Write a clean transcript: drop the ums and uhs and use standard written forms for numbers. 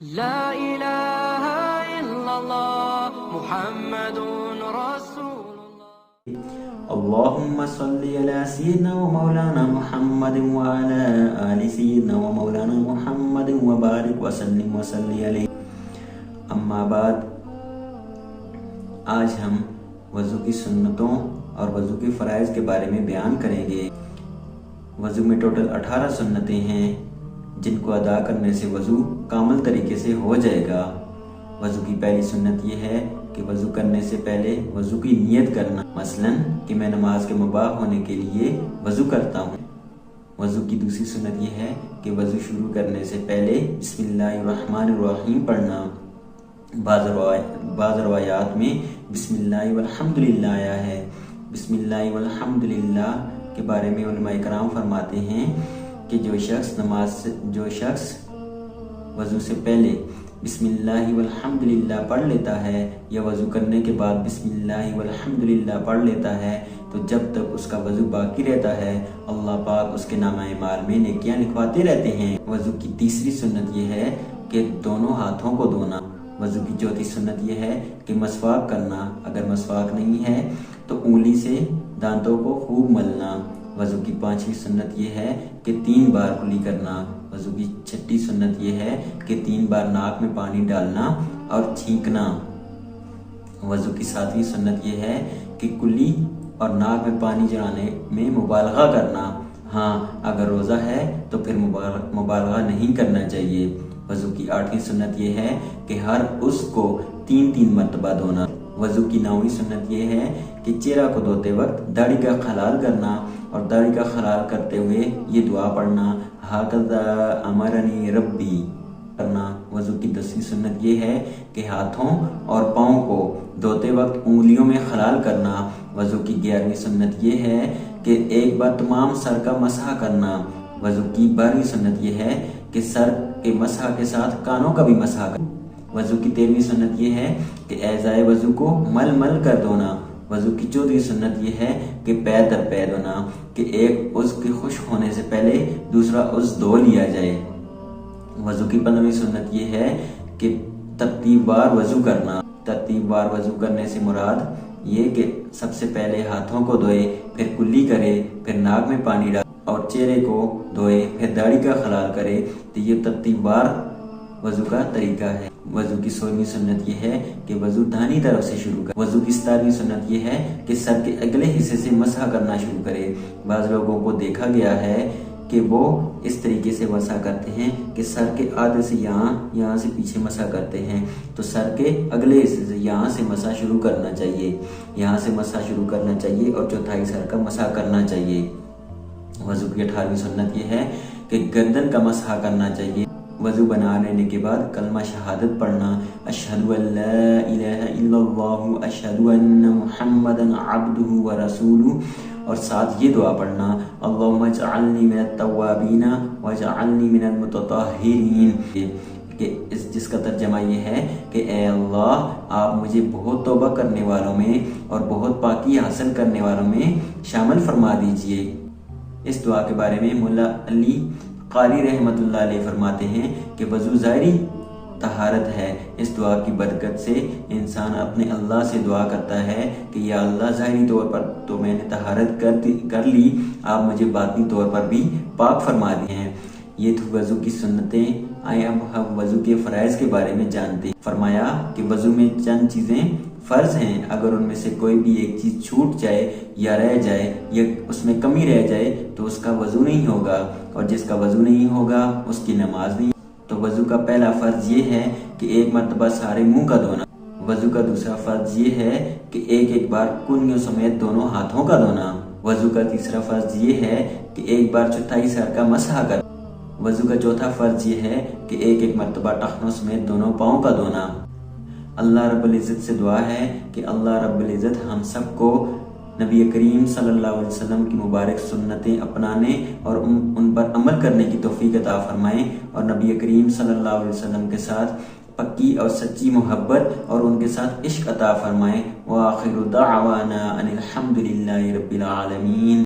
لا إله إلا الله محمد رسول الله. اللهم صل على سيدنا ومولانا محمد وعلى آل سيدنا ومولانا محمد وبارك وسلم وصلی علیہ. اما بعد، آج ہم وضو کی سنتوں اور وضو کے فرائض کے بارے میں بیان کریں گے. وضو میں ٹوٹل 18 سنتیں ہیں جن کو ادا کرنے سے وضو کامل طریقے سے ہو جائے گا. وضو کی پہلی سنت یہ ہے کہ وضو کرنے سے پہلے وضو کی نیت کرنا، مثلا کہ میں نماز کے مباح ہونے کے لیے وضو کرتا ہوں. وضو کی دوسری سنت یہ ہے کہ وضو شروع کرنے سے پہلے بسم اللہ الرحمن الرحیم پڑھنا. بعض روایات میں بسم اللہ والحمدللہ آیا ہے. بسم اللہ والحمدللہ کے بارے میں علماء کرام فرماتے ہیں کہ جو شخص وضو سے پہلے بسم اللہ والحمدللہ پڑھ لیتا ہے یا وضو کرنے کے بعد بسم اللہ والحمدللہ پڑھ لیتا ہے تو جب تک اس کا وضو باقی رہتا ہے اللہ پاک اس کے نامہ اعمال میں نیکیاں لکھواتے رہتے ہیں. وضو کی تیسری سنت یہ ہے کہ دونوں ہاتھوں کو دھونا. وضو کی چوتھی سنت یہ ہے کہ مسواک کرنا. اگر مسواک نہیں ہے تو انگلی سے دانتوں کو خوب ملنا. وضو کی پانچویں سنت یہ ہے کہ 3 بار کلی کرنا. وضو کی چھٹی سنت یہ ہے کہ 3 بار ناک میں پانی ڈالنا اور چھینکنا. وضو کی 7ویں سنت یہ ہے کہ کلی اور ناک میں پانی چڑھانے میں مبالغہ کرنا. ہاں، اگر روزہ ہے تو پھر مبالغہ نہیں کرنا چاہیے. وضو کی 8ویں سنت یہ ہے کہ ہر عضو کو 3 مرتبہ دھونا. وضو کی 9ویں سنت یہ ہے کہ چہرہ کو دھوتے وقت داڑھی کا خلال کرنا اور داڑھی کا خلال کرتے ہوئے یہ دعا پڑھنا، ہاکذا امرنی ربی کرنا. وضو کی 10ویں سنت یہ ہے کہ ہاتھوں اور پاؤں کو دھوتے وقت انگلیوں میں خلال کرنا. وضو کی 11ویں سنت یہ ہے کہ ایک بار تمام سر کا مسح کرنا. وضو کی 12ویں سنت یہ ہے کہ سر کے مسح کے ساتھ کانوں کا بھی مسح کرنا. وضو کی 13ویں سنت یہ ہے کہ اعضائے وضو کو مل مل کر دھونا. وضو کی 14ویں سنت یہ ہے کہ پیر در پیر دھونا، کہ ایک عضو کے خشک ہونے سے پہلے دوسرا عضو دھو لیا جائے. وضو کی 15ویں سنت یہ ہے کہ ترتیب وار وضو کرنا. ترتیب وار وضو کرنے سے مراد یہ کہ سب سے پہلے ہاتھوں کو دھوئے، پھر کلی کرے، پھر ناک میں پانی ڈالے اور چہرے کو دھوئے، پھر داڑھی کا خلال کرے. تو یہ ترتیب وار وضو کا طریقہ ہے. وضو کی 16ویں سنت یہ ہے کہ وضو داہنی طرف سے شروع کرے. وضو کی 17ویں سنت یہ ہے کہ سر کے اگلے حصے سے مسح کرنا شروع کرے. بعض لوگوں کو دیکھا گیا ہے کہ وہ اس طریقے سے مسح کرتے ہیں کہ سر کے آدھے سے یہاں سے پیچھے مسح کرتے ہیں. تو سر کے اگلے حصے سے یہاں سے مسح شروع کرنا چاہیے، یہاں سے مسح شروع کرنا چاہیے اور چوتھائی سر کا مسح کرنا چاہیے. وضو کی 18ویں سنت یہ ہے کہ گردن کا مسح کرنا چاہیے. وضو بنا لینے کے بعد کلمہ شہادت پڑھنا، اشہد ان لا الہ الا اللہ اشہد ان محمدا عبدہ ورسولہ، اور ساتھ یہ دعا پڑھنا، اللہم اجعلنی من التوابین واجعلنی من المتطہرین، کہ جس کا ترجمہ یہ ہے کہ اے اللہ آپ مجھے بہت توبہ کرنے والوں میں اور بہت پاکی حاصل کرنے والوں میں شامل فرما دیجئے. اس دعا کے بارے میں مولا علی قاری رحمت اللہ علیہ فرماتے ہیں کہ وضو ظاہری طہارت ہے. اس دعا کی برکت سے انسان اپنے اللہ سے دعا کرتا ہے کہ یا اللہ ظاہری طور پر تو میں نے طہارت کر لی، آپ مجھے باطنی طور پر بھی پاک فرما دی ہیں. یہ تو وضو کی سنتیں. آئے اب ہم وضو کے فرائض کے بارے میں جانتے ہیں. فرمایا کہ وضو میں چند چیزیں فرض ہیں، اگر ان میں سے کوئی بھی ایک چیز چھوٹ جائے یا رہ جائے یا اس میں کمی رہ جائے تو اس کا وضو نہیں ہوگا، اور جس کا وضو نہیں ہوگا اس کی نماز نہیں. تو وضو کا پہلا فرض یہ ہے کہ ایک مرتبہ سارے منہ کا دھونا. وضو کا دوسرا فرض یہ ہے کہ ایک بار کنیوں سمیت دونوں ہاتھوں کا دھونا. وضو کا تیسرا فرض یہ ہے کہ ایک بار چوتھائی سر کا مسح کرنا. وضو کا چوتھا فرض یہ ہے کہ ایک مرتبہ ٹخنوں سمیت دونوں پاؤں کا دھونا. اللہ رب العزت سے دعا ہے کہ اللہ رب العزت ہم سب کو نبی کریم صلی اللہ علیہ وسلم کی مبارک سنتیں اپنانے اور ان پر عمل کرنے کی توفیق عطا فرمائیں، اور نبی کریم صلی اللہ علیہ وسلم کے ساتھ پکی اور سچی محبت اور ان کے ساتھ عشق عطا فرمائیں. وآخر دعوانا ان الحمد للہ رب العالمین.